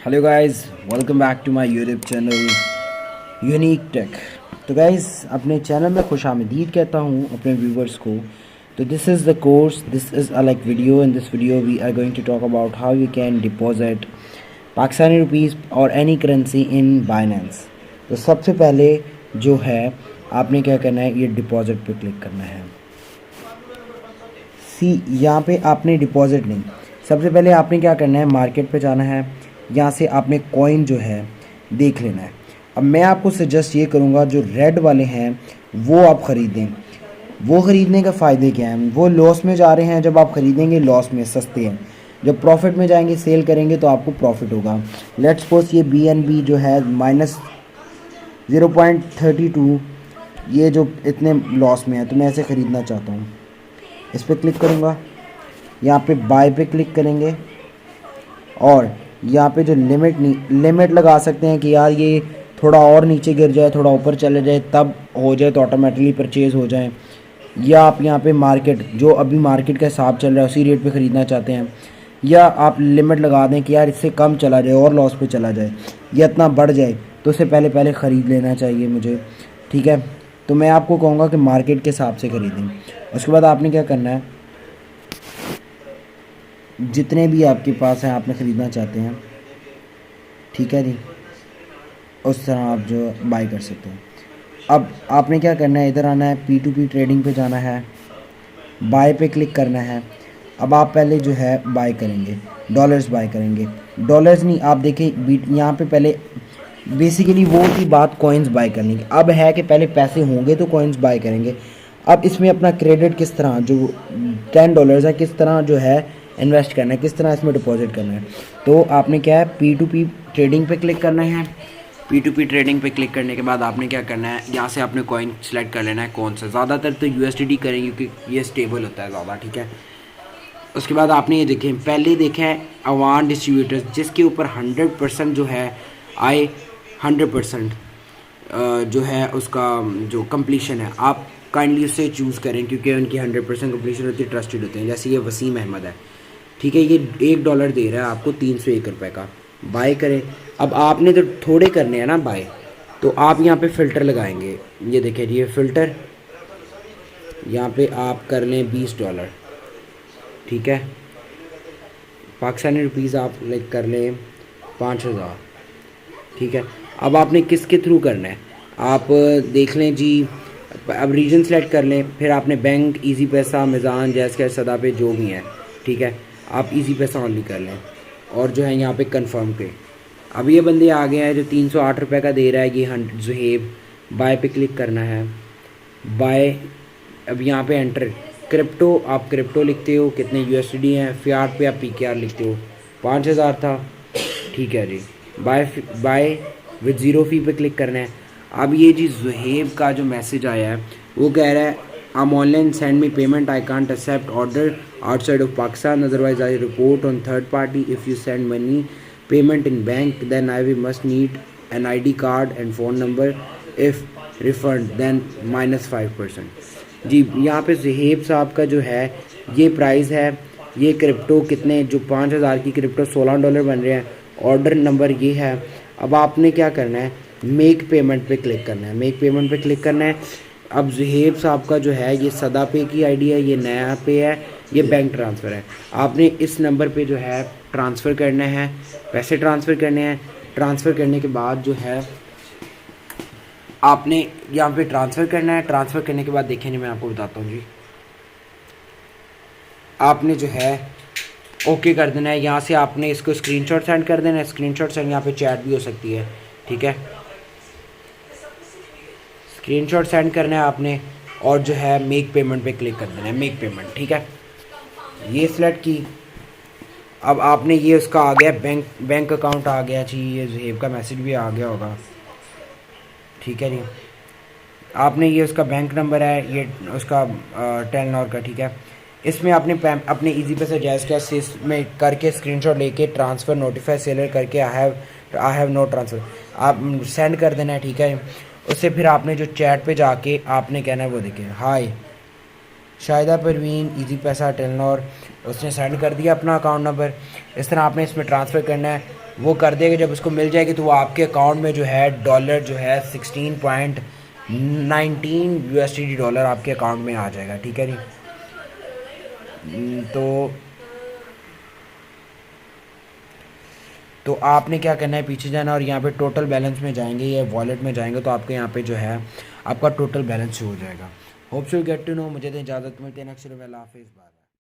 Hello guys, welcome back to my YouTube channel unique tech. तो guys, अपने channel में खुशामदीद कहता हूँ अपने व्यूवर्स को। तो this is the course, this is a like video. In this video we are going to talk about how you can deposit Pakistani rupees और एनी करेंसी इन बाइनेंस। तो सबसे पहले जो है आपने क्या करना है, ये डिपॉजिट पे क्लिक करना है। यहाँ पे आपने डिपॉजिट नहीं, सबसे पहले आपने क्या करना है, मार्केट पे जाना है। यहाँ से आपने कॉइन जो है देख लेना है। अब मैं आपको सजेस्ट ये करूँगा, जो रेड वाले हैं वो आप ख़रीदें। वो ख़रीदने का फ़ायदे क्या हैं, वो लॉस में जा रहे हैं। जब आप ख़रीदेंगे लॉस में सस्ते हैं, जब प्रॉफिट में जाएंगे सेल करेंगे तो आपको प्रॉफिट होगा। लेट्स सपोज ये BNB जो है -0.32, ये जो इतने लॉस में है, तो मैं ऐसे ख़रीदना चाहता हूँ। इस पर क्लिक करूँगा, यहाँ पे बाय पे क्लिक करेंगे और यहाँ पे जो लिमिट लगा सकते हैं कि यार ये थोड़ा और नीचे गिर जाए, थोड़ा ऊपर चले जाए, तब हो जाए तो ऑटोमेटिकली परचेज़ हो जाए। या आप यहाँ पे मार्केट, जो अभी मार्केट का हिसाब चल रहा है उसी रेट पे ख़रीदना चाहते हैं, या आप लिमिट लगा दें कि यार इससे कम चला जाए और लॉस पे चला जाए, या इतना बढ़ जाए तो उससे पहले ख़रीद लेना चाहिए मुझे। ठीक है, तो मैं आपको कहूँगा कि मार्केट के हिसाब से ख़रीदें। उसके बाद आपने क्या करना है, जितने भी आपके पास हैं आपने ख़रीदना चाहते हैं, ठीक है जी, उस तरह आप जो बाई कर सकते हैं। अब आपने क्या करना है, इधर आना है, P2P ट्रेडिंग पे जाना है, बाय पे क्लिक करना है। अब आप पहले जो है बाय करेंगे, डॉलर्स बाय करेंगे। डॉलर्स नहीं, आप देखें यहाँ पे पहले बेसिकली वो की बात कॉइन्स बाय करने की। अब है कि पहले पैसे होंगे तो कॉइन्स बाय करेंगे। अब इसमें अपना क्रेडिट किस तरह, जो $10 है, किस तरह जो है इन्वेस्ट करना है, किस तरह इसमें डिपॉजिट करना है। तो आपने क्या है, P2P ट्रेडिंग पे क्लिक करना है। P2P ट्रेडिंग पे क्लिक करने के बाद आपने क्या करना है, यहाँ से आपने कॉइन सेलेक्ट कर लेना है कौन सा। ज़्यादातर तो USDT करेंगे क्योंकि ये स्टेबल होता है ज़्यादा। ठीक है, उसके बाद आपने ये देखें, पहले देखें है अवान डिस्ट्रीब्यूटर्स, जिसके ऊपर 100% जो है आए, 100% जो है उसका जो कंप्लीशन है, आप काइंडली उससे चूज़ करें क्योंकि उनकी 100% कंप्लीशन होती है, ट्रस्टेड होते हैं। जैसे ये वसीम अहमद है, ठीक है, ये $1 दे रहा है आपको 301 रुपये का। बाय करें। अब आपने तो थोड़े करने हैं ना बाय, तो आप यहाँ पे फ़िल्टर लगाएंगे। ये देखें, ये फ़िल्टर यहाँ पे आप कर लें $20। ठीक है, पाकिस्तानी रुपीज़ आप लाइक कर लें 5000। ठीक है, अब आपने किसके थ्रू करना है, आप देख लें जी। अब रीजन सेलेक्ट कर लें, फिर आपने बैंक, इजी पैसा, मिज़ान, जैज़ कैश, सदा पे जो भी है। ठीक है, आप इजी पैसा ऑनली कर लें और जो है यहाँ पे कंफर्म पे। अब ये बंदे आ गए हैं जो 308 रुपये का दे रहा है, ये जुहेब। बाय पे क्लिक करना है, बाय। अब यहाँ पे एंटर क्रिप्टो, आप क्रिप्टो लिखते हो, कितने USD हैं। फ़ियाट पे आप PKR लिखते हो, 5000 था। ठीक है जी, बाय विद ज़ीरो फ़ी पे क्लिक करना है। अब ये जी जुहेब का जो मैसेज आया है वो कह रहा है, I'm online, send me payment, I can't accept order outside of Pakistan, otherwise I report on third party. If you send money payment in bank, then I will must need an ID card and phone number. If refund, then -5%। जी, यहाँ पे जुहेब साहब का जो है ये price है, ये crypto कितने, जो 5000 की क्रिप्टो $16 बन रहे हैं। ऑर्डर नंबर ये है। अब आपने क्या करना है, मेक पेमेंट पे क्लिक करना है, मेक पेमेंट पे क्लिक करना है। अब जुहेब साहब का जो है ये सदा पे की आईडी है, ये नया पे है, ये बैंक ट्रांसफ़र है। आपने इस नंबर पे जो है ट्रांसफ़र करना है, पैसे ट्रांसफ़र करने हैं। ट्रांसफ़र करने के बाद जो है आपने यहाँ पे ट्रांसफ़र करना है। ट्रांसफ़र करने के बाद देखें, मैं आपको बताता हूँ जी, आपने जो है ओके कर देना है। यहाँ से आपने इसको स्क्रीनशॉट सेंड कर देना है। स्क्रीनशॉट सेंड, यहाँ पे चैट भी हो सकती है। ठीक है, स्क्रीनशॉट सेंड करना है आपने और जो है मेक पेमेंट पे क्लिक कर देना है, मेक पेमेंट। ठीक है, ये सिलेक्ट की। अब आपने ये उसका आ गया, बैंक अकाउंट आ गया जी, ये जुहेब का मैसेज भी आ गया होगा। ठीक है जी, आपने ये उसका बैंक नंबर है, ये उसका टेलनॉर का। ठीक है, इसमें आपने अपने इजी पैसा, जायज़ कैश में करके स्क्रीनशॉट लेके ट्रांसफ़र नोटिफाई सेलर करके आई हैव नो ट्रांसफ़र आप सेंड कर देना है। ठीक है, उससे फिर आपने जो चैट पे जाके आपने कहना है, वो देखिए, हाय शाहिदा परवीन, इजी पैसा टेलनॉर, उसने सेंड कर दिया अपना अकाउंट नंबर। इस तरह आपने इसमें ट्रांसफ़र करना है। वो कर देगा। जब उसको मिल जाएगी तो वो आपके अकाउंट में जो है डॉलर जो है 16.19 USD डॉलर आपके अकाउंट में आ जाएगा। ठीक है जी। तो आपने क्या करना है, पीछे जाना और यहाँ पे टोटल बैलेंस में जाएंगे या वॉलेट में जाएंगे तो आपके यहाँ पे जो है आपका टोटल बैलेंस शो हो जाएगा। Hope so get to know. मुझे तो इजाज़त, मिलते हैं नेक्स्ट वीडियो में। अल्लाह हाफिज़।